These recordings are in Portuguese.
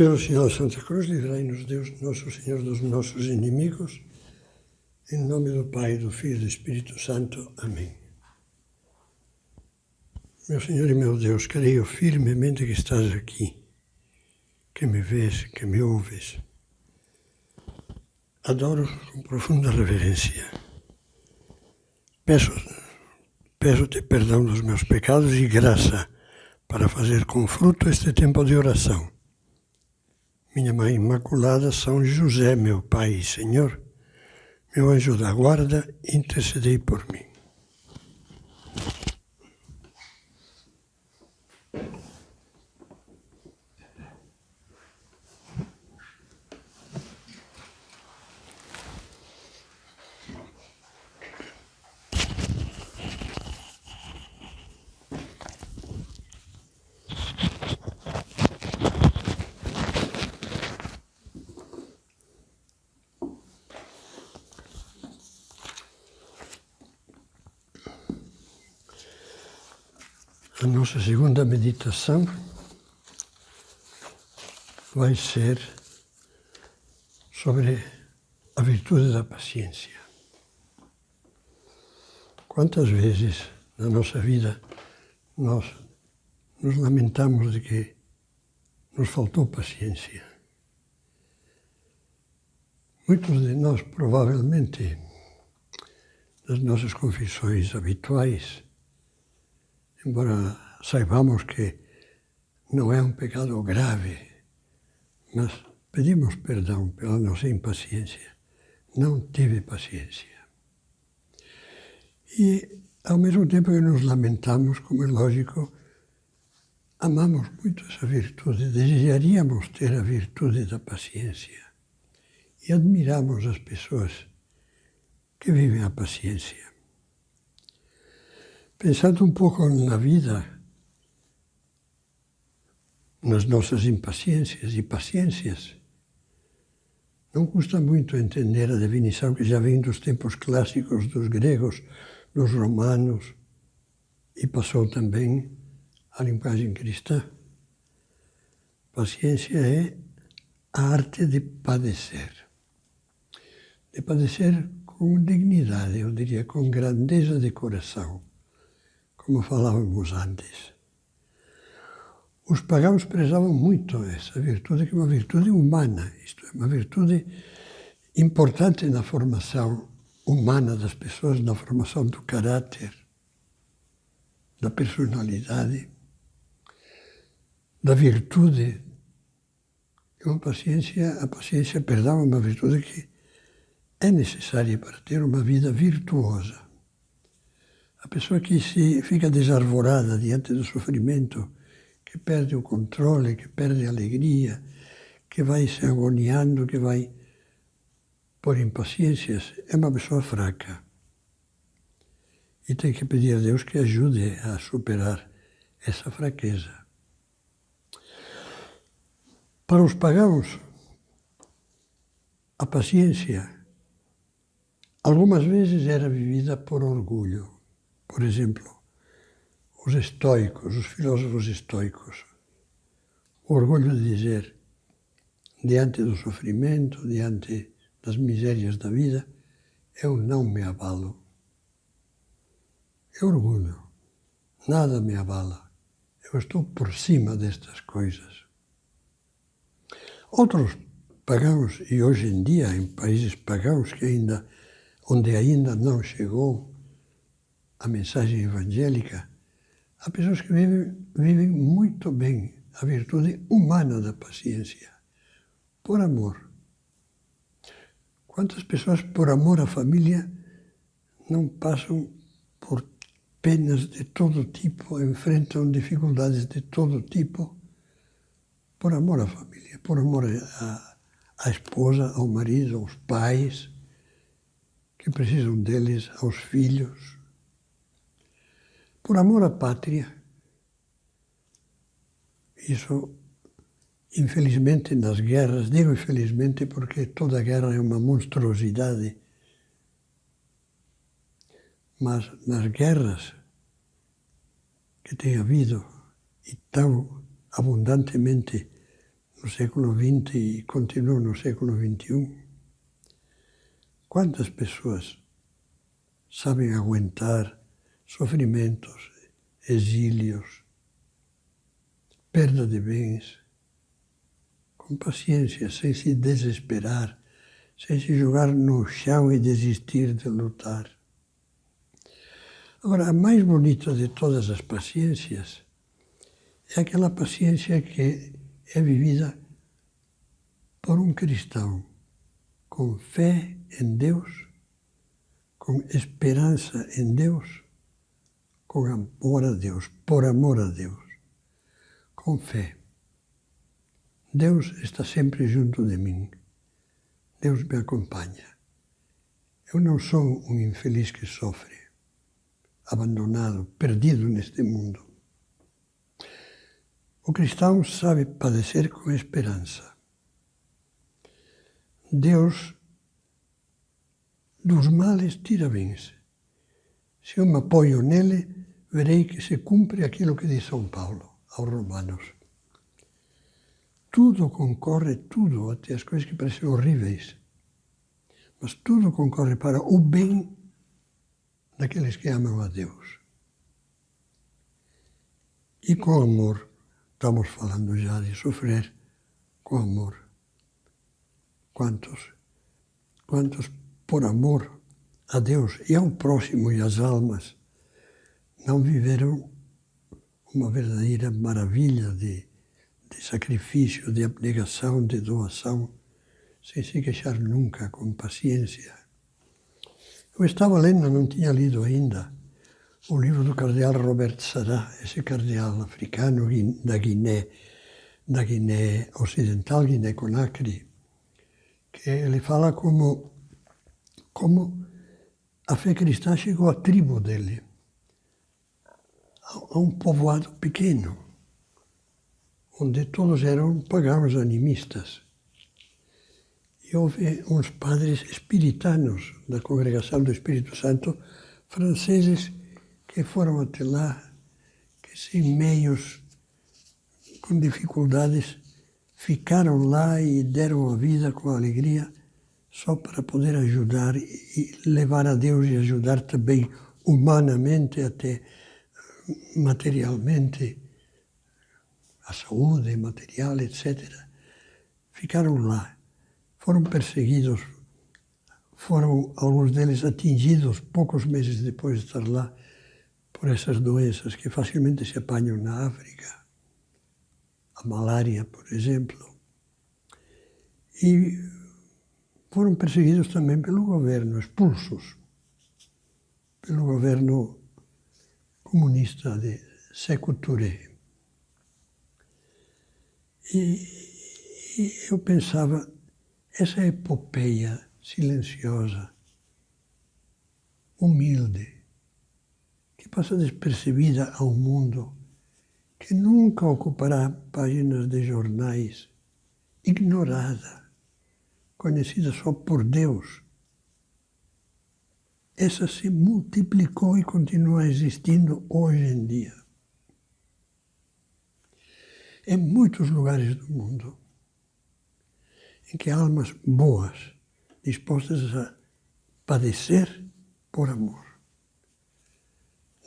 Pelo sinal de Santa Cruz, livrai-nos Deus, nosso Senhor, dos nossos inimigos. Em nome do Pai, do Filho e do Espírito Santo. Amém. Meu Senhor e meu Deus, creio firmemente que estás aqui, que me vês, que me ouves. Adoro com profunda reverência. Peço-te perdão dos meus pecados e graça para fazer com fruto este tempo de oração. Minha Mãe Imaculada, São José, meu Pai e Senhor, meu anjo da guarda, intercedei por mim. A nossa segunda meditação vai ser sobre a virtude da paciência. Quantas vezes na nossa vida nós nos lamentamos de que nos faltou paciência? Muitos de nós, provavelmente, nas nossas confissões habituais, embora saibamos que não é um pecado grave, mas pedimos perdão pela nossa impaciência. Não tive paciência. E, ao mesmo tempo que nos lamentamos, como é lógico, amamos muito essa virtude, desejaríamos ter a virtude da paciência. E admiramos as pessoas que vivem a paciência. Pensando um pouco na vida, nas nossas impaciências e paciências, não custa muito entender a definição que já vem dos tempos clássicos dos gregos, dos romanos, e passou também à linguagem cristã. Paciência é a arte de padecer. De padecer com dignidade, eu diria, com grandeza de coração, como falávamos antes. Os pagãos prezavam muito essa virtude, que é uma virtude humana, isto é, uma virtude importante na formação humana das pessoas, na formação do caráter, da personalidade, da virtude. A paciência, perdão, é uma virtude que é necessária para ter uma vida virtuosa. A pessoa que fica desarvorada diante do sofrimento, que perde o controle, que perde a alegria, que vai se agoniando, que vai por impaciências, é uma pessoa fraca. E tem que pedir a Deus que ajude a superar essa fraqueza. Para os pagãos, a paciência algumas vezes era vivida por orgulho. Por exemplo, os estoicos, os filósofos estoicos, o orgulho de dizer, diante do sofrimento, diante das misérias da vida, eu não me abalo. É orgulho, nada me abala, eu estou por cima destas coisas. Outros pagãos, e hoje em dia em países pagãos onde ainda não chegou a mensagem evangélica, há pessoas que vivem muito bem a virtude humana da paciência, por amor. Quantas pessoas, por amor à família, não passam por penas de todo tipo, enfrentam dificuldades de todo tipo, por amor à família, por amor à esposa, ao marido, aos pais, que precisam deles, aos filhos. Por amor à pátria. Isso, infelizmente, nas guerras, digo infelizmente porque toda guerra é uma monstruosidade, mas nas guerras que tem havido e tão abundantemente no século XX e continua no século XXI, quantas pessoas sabem aguentar sofrimentos, exílios, perda de bens, com paciência, sem se desesperar, sem se jogar no chão e desistir de lutar. Agora, a mais bonita de todas as paciências é aquela paciência que é vivida por um cristão com fé em Deus, com esperança em Deus, com amor a Deus, por amor a Deus, com fé. Deus está sempre junto de mim. Deus me acompanha. Eu não sou um infeliz que sofre, abandonado, perdido neste mundo. O cristão sabe padecer com esperança. Deus dos males tira bens. Se eu me apoio nele, verei que se cumpre aquilo que diz São Paulo aos Romanos. Tudo concorre, tudo, até as coisas que parecem horríveis, mas tudo concorre para o bem daqueles que amam a Deus. E com amor, estamos falando já de sofrer com amor. Quantos por amor a Deus e ao próximo e às almas não viveram uma verdadeira maravilha de sacrifício, de abnegação, de doação, sem se queixar nunca, com paciência. Eu estava lendo, não tinha lido ainda, o livro do cardeal Robert Sarah, esse cardeal africano da Guiné Ocidental, Guiné-Conakry, que ele fala como a fé cristã chegou à tribo dele, a um povoado pequeno, onde todos eram pagãos animistas. E houve uns padres espiritanos da Congregação do Espírito Santo, franceses, que foram até lá, que sem meios, com dificuldades, ficaram lá e deram a vida com alegria, só para poder ajudar e levar a Deus e ajudar também humanamente, até materialmente, a saúde material, etc. Ficaram lá. Foram perseguidos, foram alguns deles atingidos poucos meses depois de estar lá por essas doenças que facilmente se apanham na África. A malária, por exemplo. E foram perseguidos também pelo governo, expulsos pelo governo comunista de Sékou Touré. E eu pensava, essa epopeia silenciosa, humilde, que passa despercebida ao mundo, que nunca ocupará páginas de jornais, ignorada, conhecida só por Deus. Essa se multiplicou e continua existindo hoje em dia. Em muitos lugares do mundo, em que almas boas, dispostas a padecer por amor.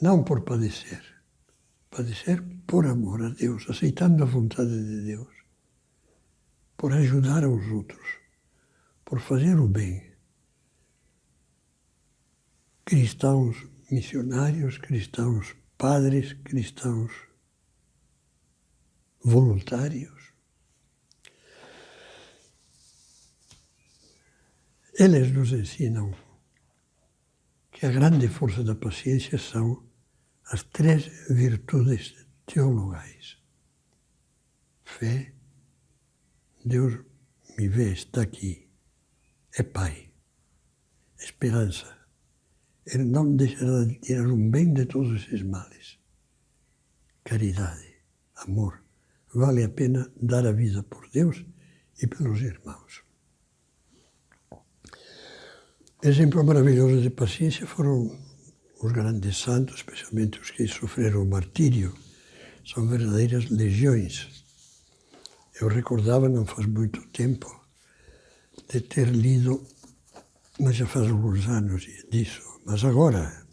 Não por padecer por amor a Deus, aceitando a vontade de Deus, por ajudar aos outros, por fazer o bem. Cristãos missionários, cristãos padres, cristãos voluntários. Eles nos ensinam que a grande força da paciência são as 3 virtudes teologais. Fé, Deus me vê, está aqui, é Pai. Esperança, Ele não deixará de tirar um bem de todos esses males. Caridade, amor, vale a pena dar a vida por Deus e pelos irmãos. Exemplo maravilhoso de paciência foram os grandes santos, especialmente os que sofreram o martírio. São verdadeiras legiões. Eu recordava, não faz muito tempo, de ter lido, mas já faz alguns anos disso, mas agora,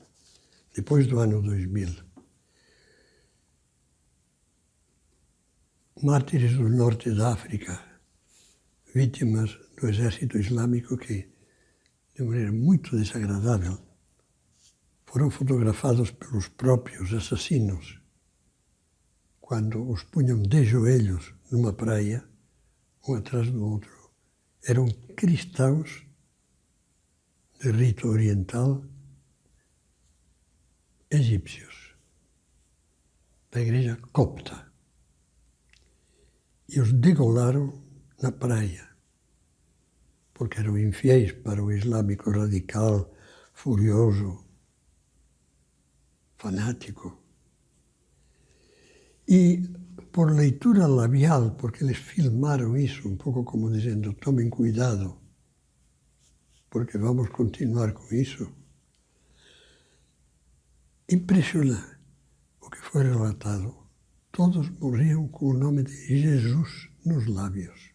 depois do ano 2000, mártires do norte da África, vítimas do exército islâmico que, de maneira muito desagradável, foram fotografados pelos próprios assassinos quando os punham de joelhos numa praia, um atrás do outro. Eram cristãos de rito oriental egípcios, da igreja copta. E os degolaram na praia, porque eram infiéis para o islâmico radical, furioso, fanático. E por leitura labial, porque eles filmaram isso, um pouco como dizendo, tomem cuidado, porque vamos continuar com isso. Impressionante o que foi relatado. Todos morriam com o nome de Jesus nos lábios.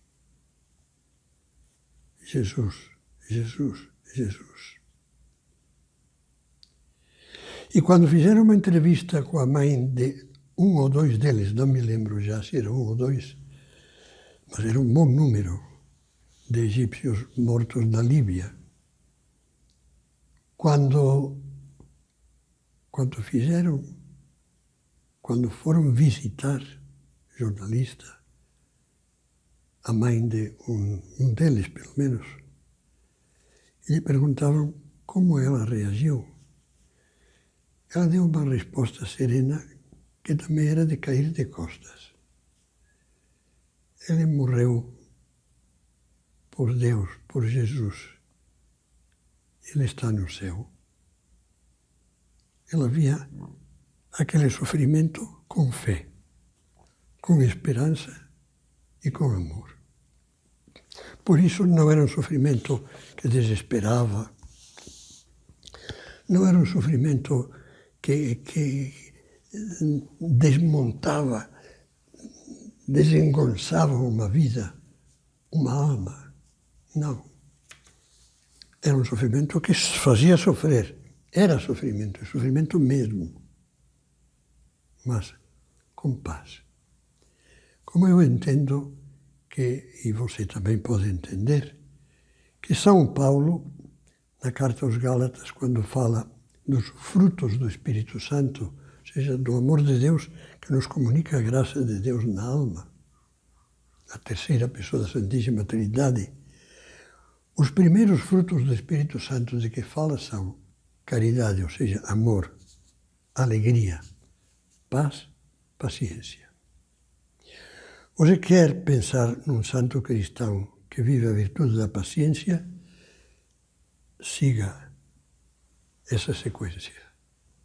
Jesus, Jesus, Jesus. E quando fizeram uma entrevista com a mãe de um ou dois deles, não me lembro já se era um ou dois, mas era um bom número de egípcios mortos na Líbia. Quando foram visitar, jornalista, a mãe de um deles, pelo menos, e lhe perguntavam como ela reagiu. Ela deu uma resposta serena que também era de cair de costas. Ele morreu por Deus, por Jesus. Ele está no céu. Ela via aquele sofrimento com fé, com esperança e com amor. Por isso não era um sofrimento que desesperava, não era um sofrimento que desmontava, desengonçava uma vida, uma alma. Não. Era um sofrimento que se fazia sofrer. Era sofrimento mesmo. Mas com paz. Como eu entendo que, e você também pode entender, que São Paulo, na carta aos Gálatas, quando fala dos frutos do Espírito Santo, ou seja, do amor de Deus que nos comunica a graça de Deus na alma, a terceira pessoa da Santíssima Trindade, os primeiros frutos do Espírito Santo de que fala são caridade, ou seja, amor, alegria, paz, paciência. Você quer pensar num santo cristão que vive a virtude da paciência? Siga essa sequência.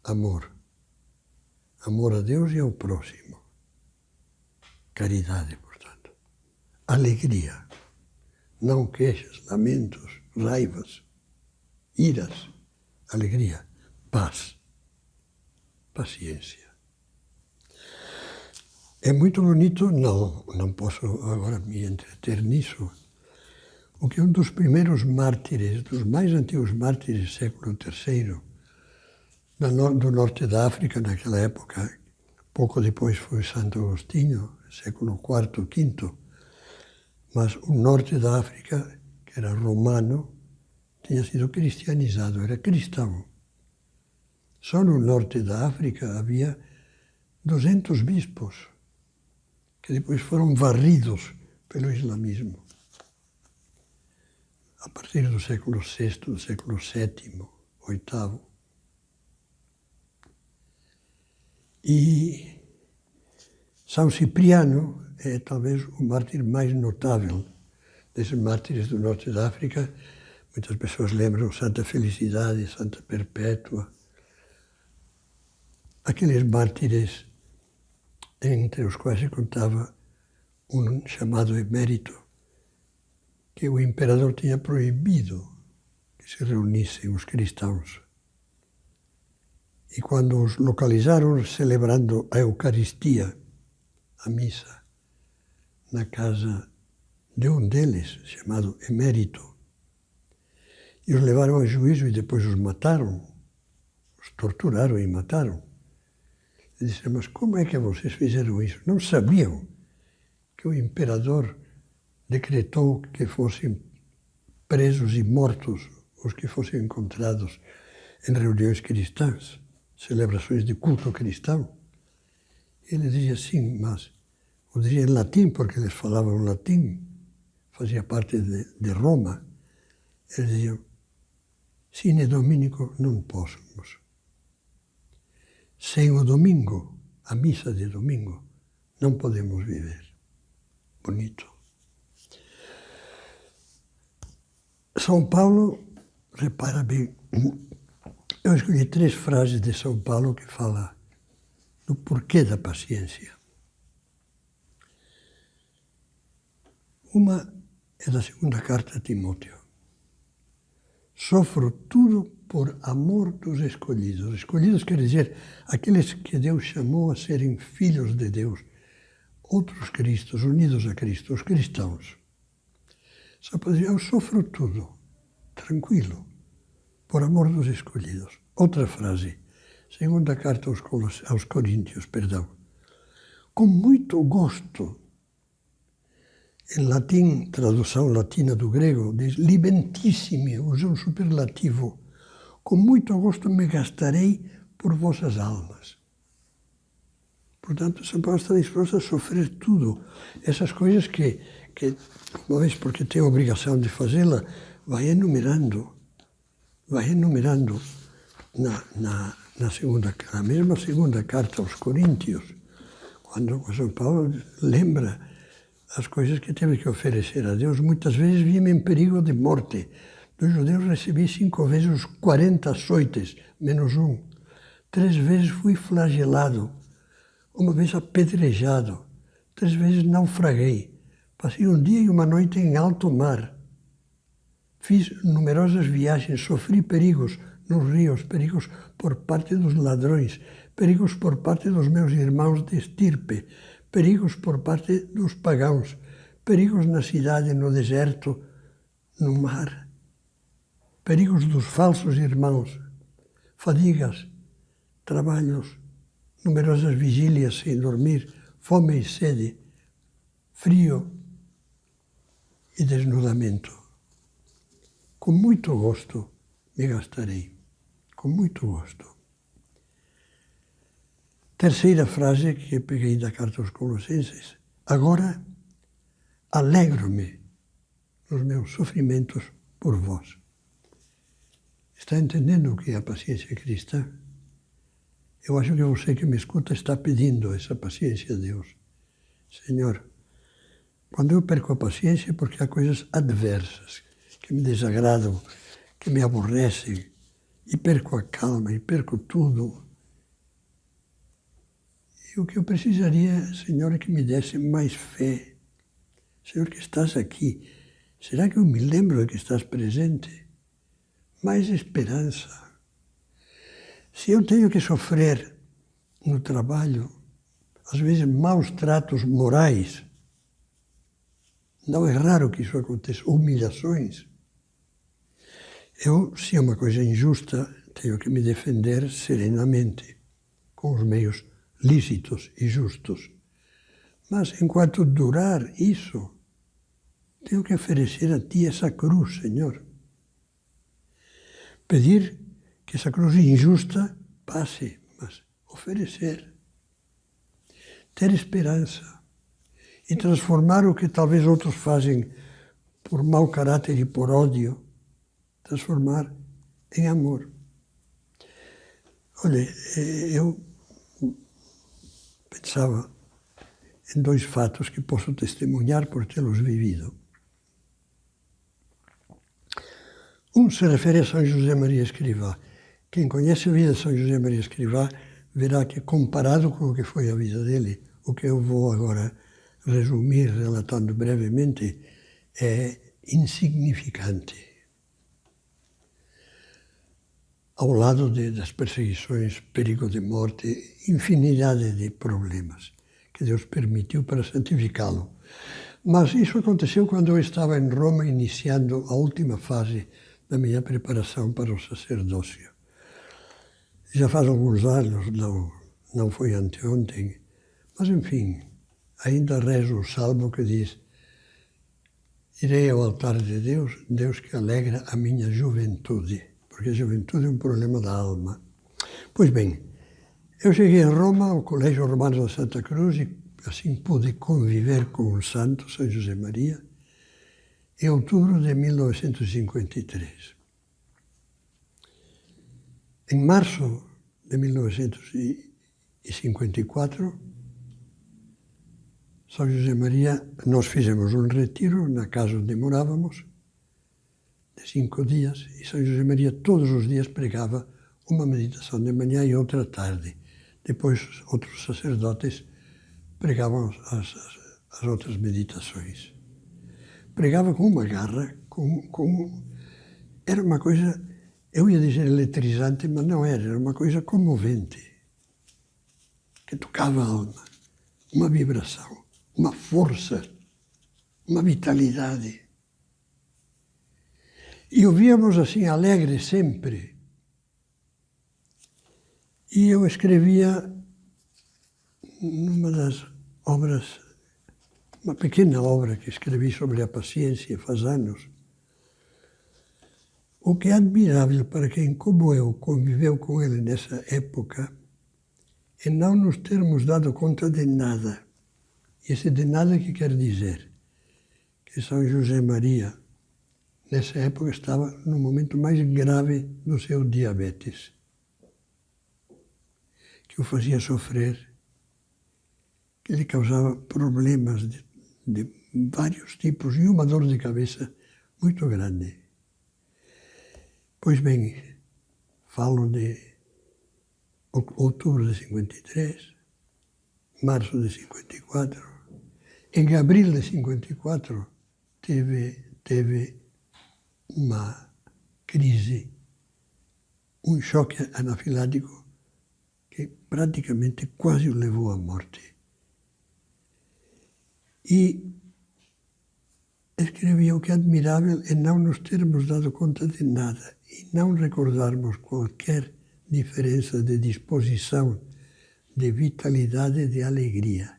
Amor. Amor a Deus e ao próximo. Caridade, portanto. Alegria. Não queixas, lamentos, raivas, iras. Alegria. Paz. Paciência. É muito bonito, não posso agora me entreter nisso, o que um dos primeiros mártires, dos mais antigos mártires do século III, do norte da África, naquela época, pouco depois foi Santo Agostinho, século IV, V, mas o norte da África, que era romano, tinha sido cristianizado, era cristão. Só no norte da África havia 200 bispos, que depois foram varridos pelo islamismo. A partir do século VI, do século VII, VIII. E São Cipriano é talvez o mártir mais notável desses mártires do norte da África. Muitas pessoas lembram Santa Felicidade, Santa Perpétua. Aqueles mártires entre os quais se contava um chamado emérito, que o imperador tinha proibido que se reunissem os cristãos. E quando os localizaram celebrando a Eucaristia, a missa, na casa de um deles, chamado Emérito, e os levaram a juízo e depois os mataram, os torturaram e mataram. E disseram, mas como é que vocês fizeram isso? Não sabiam que o imperador decretou que fossem presos e mortos os que fossem encontrados em reuniões cristãs, celebrações de culto cristão? Ele dizia sim, mas o dizia em latim, porque eles falavam latim, fazia parte de Roma. Eles diziam, sine dominico non possumus. Sem o domingo, a missa de domingo, não podemos viver. Bonito. São Paulo, repara bem, eu escolhi 3 frases de São Paulo que falam do porquê da paciência. Uma é da segunda carta a Timóteo. Sofro tudo por amor dos escolhidos. Escolhidos quer dizer aqueles que Deus chamou a serem filhos de Deus, outros cristos, unidos a Cristo, os cristãos. Só para dizer, eu sofro tudo, tranquilo, por amor dos escolhidos. Outra frase, segunda carta aos Coríntios, perdão. Com muito gosto, em latim, tradução latina do grego, diz libentissimi, usa um superlativo. Com muito gosto me gastarei por vossas almas. Portanto, São Paulo está disposto a sofrer tudo. Essas coisas que uma vez porque tem a obrigação de fazê-la, vai enumerando na mesma segunda carta aos Coríntios, quando São Paulo lembra as coisas que teve que oferecer a Deus. Muitas vezes vi-me em perigo de morte. Dos judeus recebi 5 vezes os 40 açoites, menos um. 3 vezes fui flagelado, uma vez apedrejado, 3 vezes naufraguei. Passei um dia e uma noite em alto mar. Fiz numerosas viagens, sofri perigos nos rios, perigos por parte dos ladrões, perigos por parte dos meus irmãos de estirpe, perigos por parte dos pagãos, perigos na cidade, no deserto, no mar, perigos dos falsos irmãos, fadigas, trabalhos, numerosas vigílias sem dormir, fome e sede, frio e desnudamento. Com muito gosto me gastarei, com muito gosto. Terceira frase que peguei da carta aos Colossenses. Agora alegro-me nos meus sofrimentos por vós. Está entendendo o que é a paciência cristã? Eu acho que você que me escuta está pedindo essa paciência a Deus. Senhor, quando eu perco a paciência é porque há coisas adversas que me desagradam, que me aborrecem, e perco a calma, e perco tudo. E o que eu precisaria, Senhor, é que me desse mais fé. Senhor, que estás aqui, será que eu me lembro de que estás presente? Mais esperança. Se eu tenho que sofrer no trabalho, às vezes maus tratos morais, não é raro que isso aconteça, humilhações. Eu, se é uma coisa injusta, tenho que me defender serenamente, com os meios lícitos e justos. Mas, enquanto durar isso, tenho que oferecer a Ti essa cruz, Senhor. Pedir que essa cruz injusta passe, mas oferecer. Ter esperança. E transformar o que talvez outros fazem por mau caráter e por ódio, transformar em amor. Olha, eu pensava em 2 fatos que posso testemunhar por tê-los vivido. Um se refere a São José Maria Escrivá. Quem conhece a vida de São José Maria Escrivá verá que, comparado com o que foi a vida dele, o que eu vou agora resumir, relatando brevemente, é insignificante. Ao lado das perseguições, perigo de morte, infinidade de problemas que Deus permitiu para santificá-lo. Mas isso aconteceu quando eu estava em Roma, iniciando a última fase da minha preparação para o sacerdócio. Já faz alguns anos, não foi anteontem, mas enfim, ainda rezo o salmo que diz: irei ao altar de Deus, Deus que alegra a minha juventude, porque a juventude é um problema da alma. Pois bem, eu cheguei em Roma, ao Colégio Romano da Santa Cruz, e assim pude conviver com o santo, São José Maria, em outubro de 1953. Em março de 1954, São José Maria, nós fizemos um retiro na casa onde morávamos, de 5 dias, e São José Maria todos os dias pregava uma meditação de manhã e outra à tarde. Depois, outros sacerdotes pregavam as outras meditações. Pregava com uma garra, era uma coisa, eu ia dizer eletrizante, mas não era uma coisa comovente, que tocava a alma, uma vibração, uma força, uma vitalidade. E ouvíamos assim, alegre sempre. E eu escrevia numa das obras, uma pequena obra que escrevi sobre a paciência faz anos. O que é admirável para quem, como eu, conviveu com ele nessa época, é não nos termos dado conta de nada. E esse de nada que quer dizer que São José Maria, nessa época, estava no momento mais grave do seu diabetes, que o fazia sofrer, que lhe causava problemas de vários tipos e uma dor de cabeça muito grande. Pois bem, falo de outubro de 53, março de 54. Em abril de 54 teve uma crise, um choque anafilático que praticamente quase o levou à morte. E escrevia: o que é admirável é não nos termos dado conta de nada e não recordarmos qualquer diferença de disposição, de vitalidade e de alegria.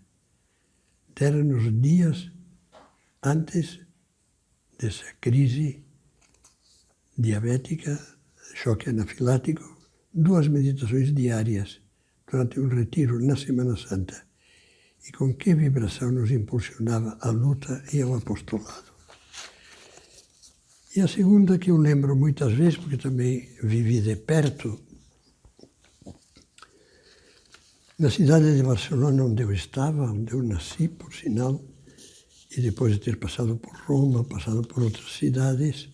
Deram-nos dias antes dessa crise diabética, choque anafilático, 2 meditações diárias durante um retiro na Semana Santa. E com que vibração nos impulsionava a luta e ao apostolado. E a segunda, que eu lembro muitas vezes, porque também vivi de perto, na cidade de Barcelona, onde eu estava, onde eu nasci, por sinal, e depois de ter passado por Roma, passado por outras cidades,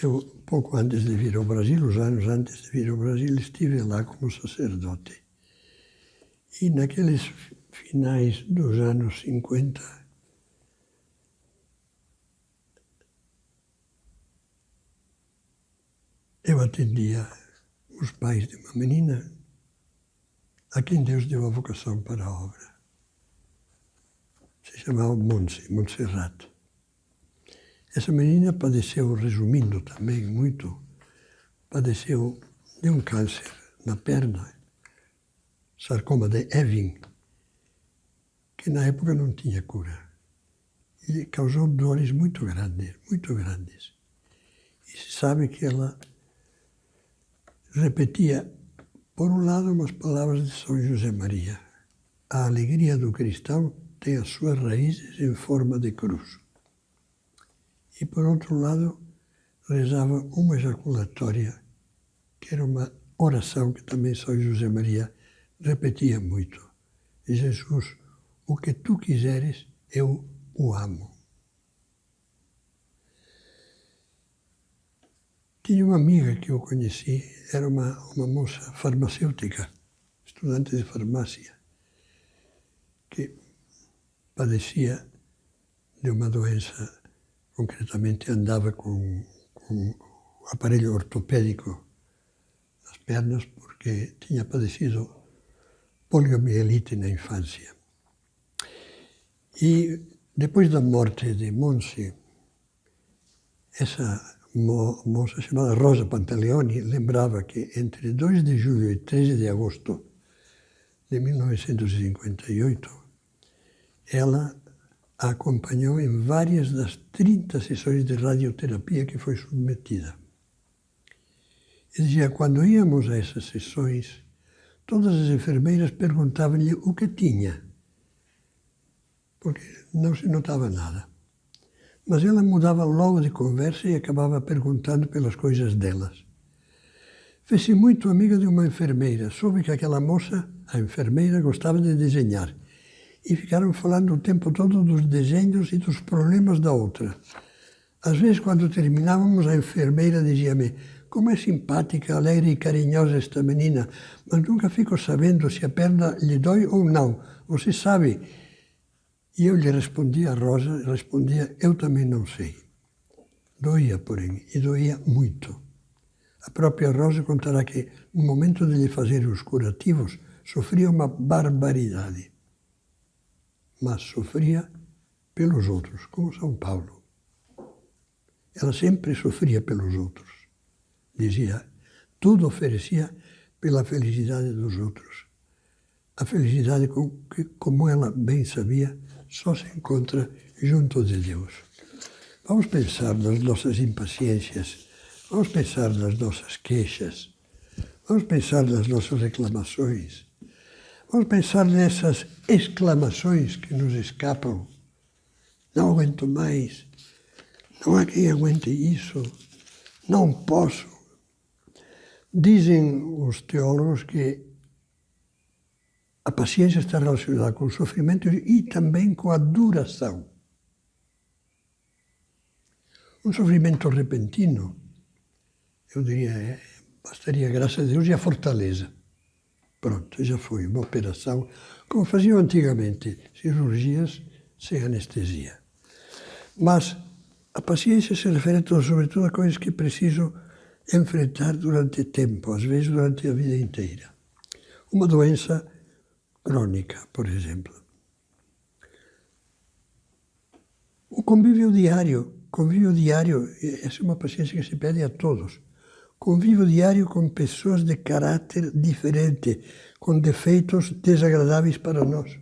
eu, pouco antes de vir ao Brasil, uns anos antes de vir ao Brasil, estive lá como sacerdote. E naqueles finais dos anos 50, eu atendia os pais de uma menina a quem Deus deu a vocação para a obra. Se chamava Montserrat. Essa menina padeceu, resumindo também muito, padeceu de um câncer na perna, sarcoma de Ewing, que na época não tinha cura. E causou dores muito grandes, muito grandes. E se sabe que ela repetia, por um lado, umas palavras de São José Maria: a alegria do cristão tem as suas raízes em forma de cruz. E por outro lado, rezava uma ejaculatória, que era uma oração que também São José Maria repetia muito: Jesus, o que tu quiseres, eu o amo. Tinha uma amiga que eu conheci, era uma moça farmacêutica, estudante de farmácia, que padecia de uma doença, concretamente andava com aparelho ortopédico nas pernas porque tinha padecido poliomielite na infância. E Depois da morte de Monse, essa moça chamada Rosa Pantaleoni lembrava que entre 2 de julho e 13 de agosto de 1958, ela a acompanhou em várias das 30 sessões de radioterapia que foi submetida. E dizia, quando íamos a essas sessões, todas as enfermeiras perguntavam-lhe o que tinha, porque não se notava nada. Mas ela mudava logo de conversa e acabava perguntando pelas coisas delas. Fez-se muito amiga de uma enfermeira. Soube que aquela moça, a enfermeira, gostava de desenhar. E ficaram falando o tempo todo dos desenhos e dos problemas da outra. Às vezes, quando terminávamos, a enfermeira dizia-me: como é simpática, alegre e carinhosa esta menina, mas nunca fico sabendo se a perna lhe dói ou não. Você sabe? E eu lhe respondia, a Rosa respondia, eu também não sei. Doía, porém, e doía muito. A própria Rosa contará que, no momento de lhe fazer os curativos, sofria uma barbaridade. Mas sofria pelos outros, como São Paulo. Ela sempre sofria pelos outros. Dizia, tudo oferecia pela felicidade dos outros. A felicidade, como ela bem sabia, só se encontra junto de Deus. Vamos pensar nas nossas impaciências, vamos pensar nas nossas queixas, vamos pensar nas nossas reclamações, vamos pensar nessas exclamações que nos escapam. Não aguento mais, não há quem aguente isso, não posso. Dizem os teólogos que a paciência está relacionada com o sofrimento e também com a duração. Um sofrimento repentino, eu diria, bastaria a graça de Deus e a fortaleza. Pronto, já foi uma operação, como faziam antigamente, cirurgias sem anestesia. Mas a paciência se refere sobretudo a coisas que preciso enfrentar durante tempo, às vezes durante a vida inteira. Uma doença crônica, por exemplo. O convívio diário, essa é uma paciência que se pede a todos. Convívio diário com pessoas de caráter diferente, com defeitos desagradáveis para nós.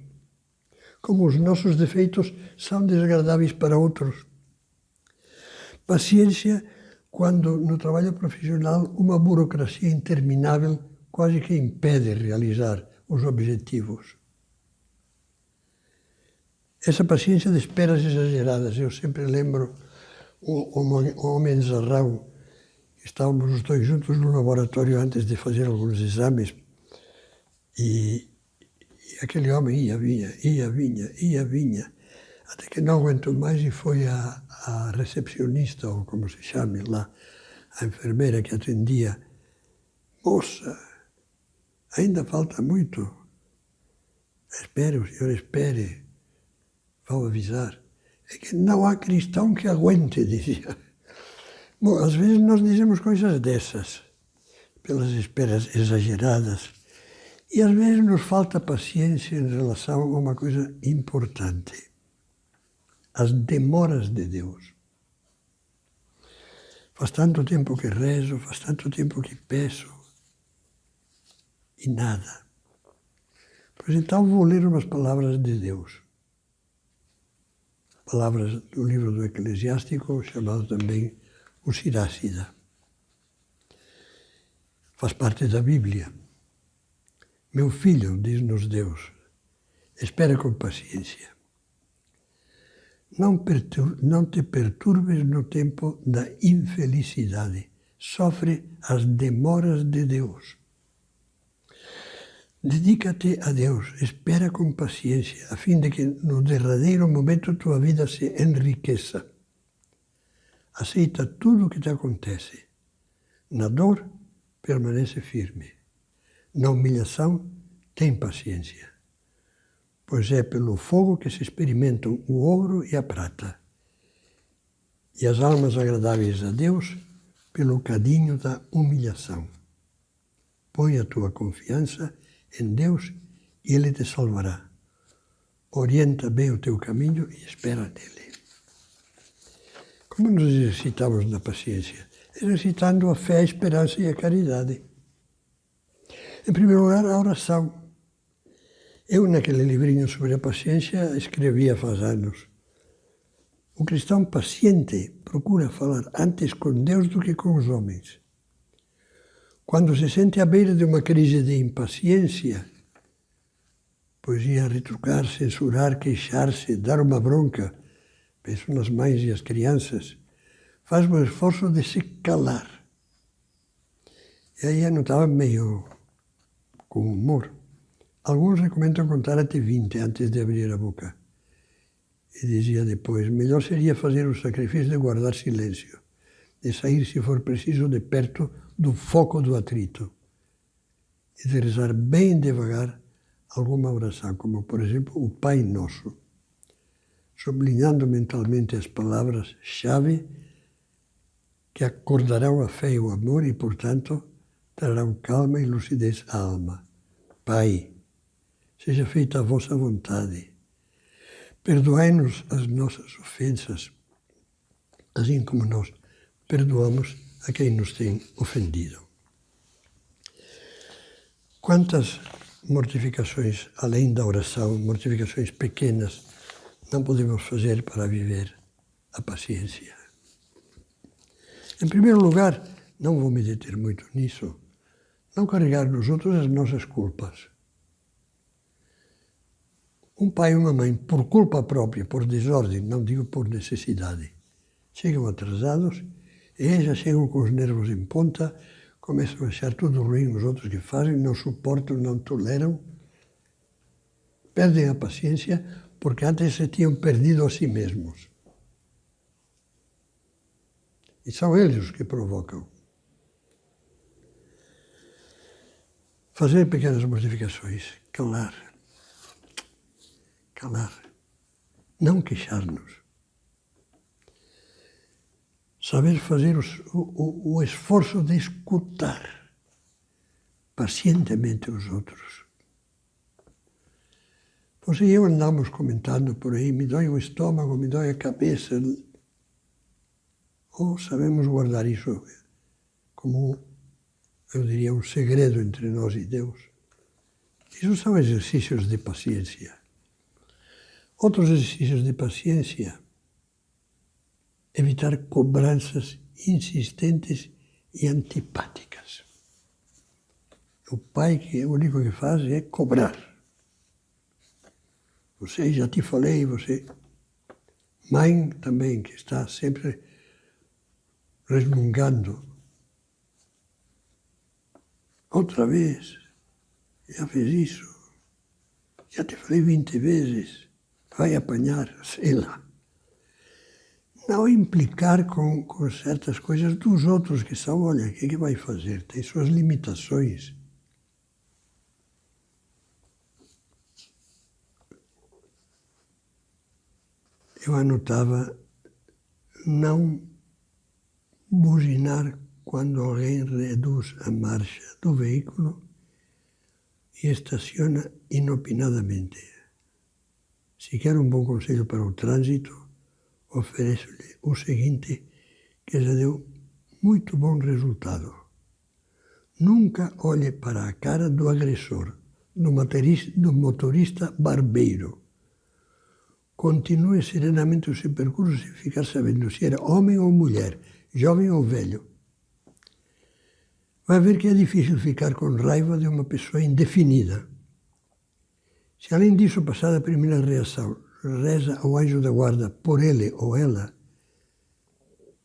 Como os nossos defeitos são desagradáveis para outros. Paciência quando no trabalho profissional uma burocracia interminável quase que impede realizar os objetivos. Essa paciência de esperas exageradas. Eu sempre lembro um homem de Zarrão. Estávamos os dois juntos no laboratório antes de fazer alguns exames e aquele homem ia, vinha, até que não aguentou mais e foi a recepcionista, ou como se chame lá, a enfermeira que atendia. Moça, ainda falta muito. Espere, o senhor espere. Vou avisar. É que não há cristão que aguente, dizia. Bom, às vezes nós dizemos coisas dessas, pelas esperas exageradas, e às vezes nos falta paciência em relação a uma coisa importante. As demoras de Deus. Faz tanto tempo que rezo, faz tanto tempo que peço, e nada. Pois então vou ler umas palavras de Deus. Palavras do livro do Eclesiástico, chamado também o Sirácida. Faz parte da Bíblia. Meu filho, diz-nos Deus, espera com paciência. Não te perturbes no tempo da infelicidade. Sofre as demoras de Deus. Dedica-te a Deus, espera com paciência, a fim de que no derradeiro momento tua vida se enriqueça. Aceita tudo o que te acontece. Na dor, permanece firme. Na humilhação, tem paciência. Pois é pelo fogo que se experimentam o ouro e a prata. E as almas agradáveis a Deus, pelo cadinho da humilhação. Põe a tua confiança em Deus e Ele te salvará. orienta bem o teu caminho e espera nele. Como nos exercitamos na paciência? Exercitando a fé, a esperança e a caridade. Em primeiro lugar, a oração. Eu, naquele livrinho sobre a paciência, escrevia faz anos. O cristão paciente procura falar antes com Deus do que com os homens. Quando se sente à beira de uma crise de impaciência, pois ia retrucar, censurar, queixar-se, dar uma bronca, penso nas mães e as crianças, faz o esforço de se calar. E aí anotava meio com humor. Alguns recomendam contar até 20 antes de abrir a boca. E dizia depois, melhor seria fazer o sacrifício de guardar silêncio, de sair, se for preciso, de perto do foco do atrito, e de rezar bem devagar alguma oração, como, por exemplo, o Pai Nosso, sublinhando mentalmente as palavras-chave que acordarão a fé e o amor e, portanto, trarão calma e lucidez à alma. Pai, seja feita a vossa vontade. Perdoai-nos as nossas ofensas, assim como nós perdoamos a quem nos tem ofendido. Quantas mortificações, além da oração, mortificações pequenas, não podemos fazer para viver a paciência? Em primeiro lugar, não vou me deter muito nisso, não carregar nos outros as nossas culpas. Um pai e uma mãe, por culpa própria, por desordem, não digo por necessidade, chegam atrasados e já chegam com os nervos em ponta, começam a achar tudo ruim os outros que fazem, não suportam, não toleram, perdem a paciência porque antes se tinham perdido a si mesmos. E são eles os que provocam. Fazer pequenas mortificações, calar, não queixar-nos. Saber fazer o esforço de escutar pacientemente os outros. Você e eu andamos comentando por aí, me dói o estômago, me dói a cabeça. Ou sabemos guardar isso como, eu diria, um segredo entre nós e Deus. Isso são exercícios de paciência. Outros exercícios de paciência, evitar cobranças insistentes e antipáticas. O pai, que o único que faz é cobrar. Você, já te falei, você. Mãe também, que está sempre resmungando. Outra vez, já fez isso. Já te falei 20 vezes. Vai apanhar, sei lá. Não implicar com certas coisas dos outros que são, olha, o que vai fazer? Tem suas limitações. Eu anotava não buzinar quando alguém reduz a marcha do veículo e estaciona inopinadamente. Se quer um bom conselho para o trânsito, ofereço-lhe o seguinte, que já deu muito bom resultado. Nunca olhe para a cara do agressor, do motorista barbeiro. Continue serenamente o seu percurso sem ficar sabendo se era homem ou mulher, jovem ou velho. Vai ver que é difícil ficar com raiva de uma pessoa indefinida. Se além disso, passada a primeira reação, reza ao anjo da guarda por ele ou ela,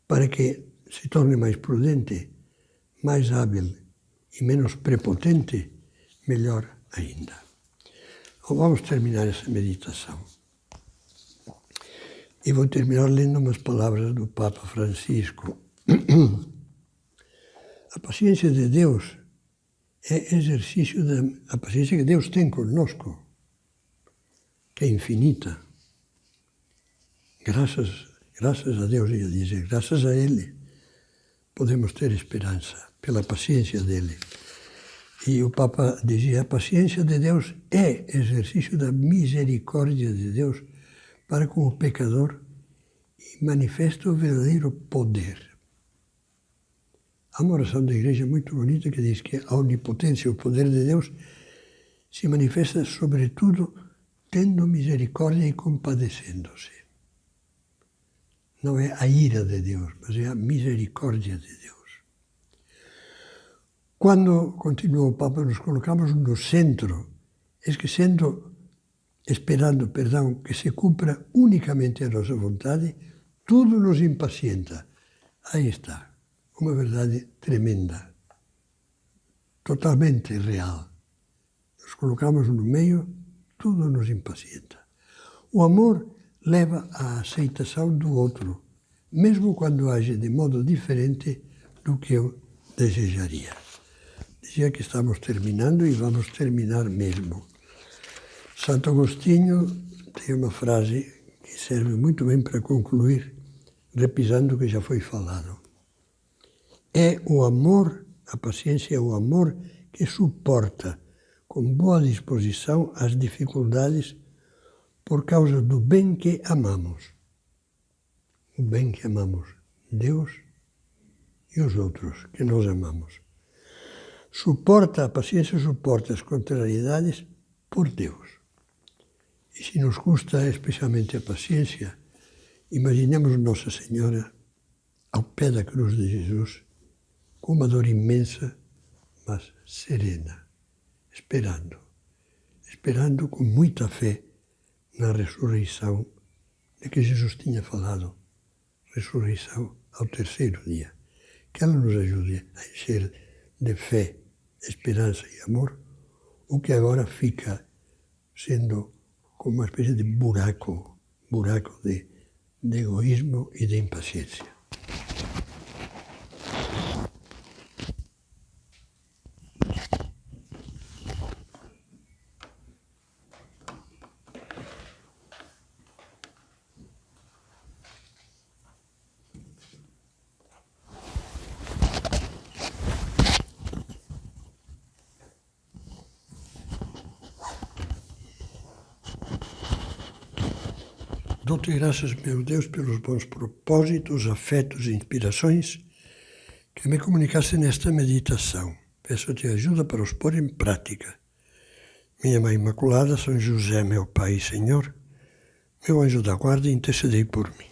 para que se torne mais prudente, mais hábil e menos prepotente, melhor ainda. Então, vamos terminar essa meditação. E vou terminar lendo umas palavras do Papa Francisco. A paciência de Deus é exercício da paciência que Deus tem conosco, que é infinita. Graças a Deus, ia dizer, graças a Ele, podemos ter esperança, pela paciência dEle. E o Papa dizia: a paciência de Deus é exercício da misericórdia de Deus para com o pecador e manifesta o verdadeiro poder. Há uma oração da igreja muito bonita que diz que a onipotência, o poder de Deus, se manifesta sobretudo tendo misericórdia e compadecendo-se. Não é a ira de Deus, mas é a misericórdia de Deus. Quando, continua o Papa, nos colocamos no centro, esperando que se cumpra unicamente a nossa vontade, tudo nos impacienta. Aí está, uma verdade tremenda, totalmente real. Nos colocamos no meio, tudo nos impacienta. O amor leva à aceitação do outro, mesmo quando age de modo diferente do que eu desejaria. Dizia que estamos terminando e vamos terminar mesmo. Santo Agostinho tem uma frase que serve muito bem para concluir, repisando o que já foi falado. É o amor, a paciência é o amor que suporta com boa disposição as dificuldades por causa do bem que amamos. O bem que amamos, Deus e os outros que nós amamos. A paciência suporta as contrariedades por Deus. E se nos custa especialmente a paciência, imaginemos Nossa Senhora ao pé da cruz de Jesus, com uma dor imensa, mas serena, esperando com muita fé na ressurreição de que Jesus tinha falado, ressurreição ao terceiro dia. Que ela nos ajude a encher de fé, esperança e amor o que agora fica sendo como uma espécie de buraco de egoísmo e de impaciência. Dou-te graças, meu Deus, pelos bons propósitos, afetos e inspirações que me comunicaste nesta meditação. Peço-te ajuda para os pôr em prática. Minha Mãe Imaculada, São José, meu Pai e Senhor, meu anjo da guarda, intercedei por mim.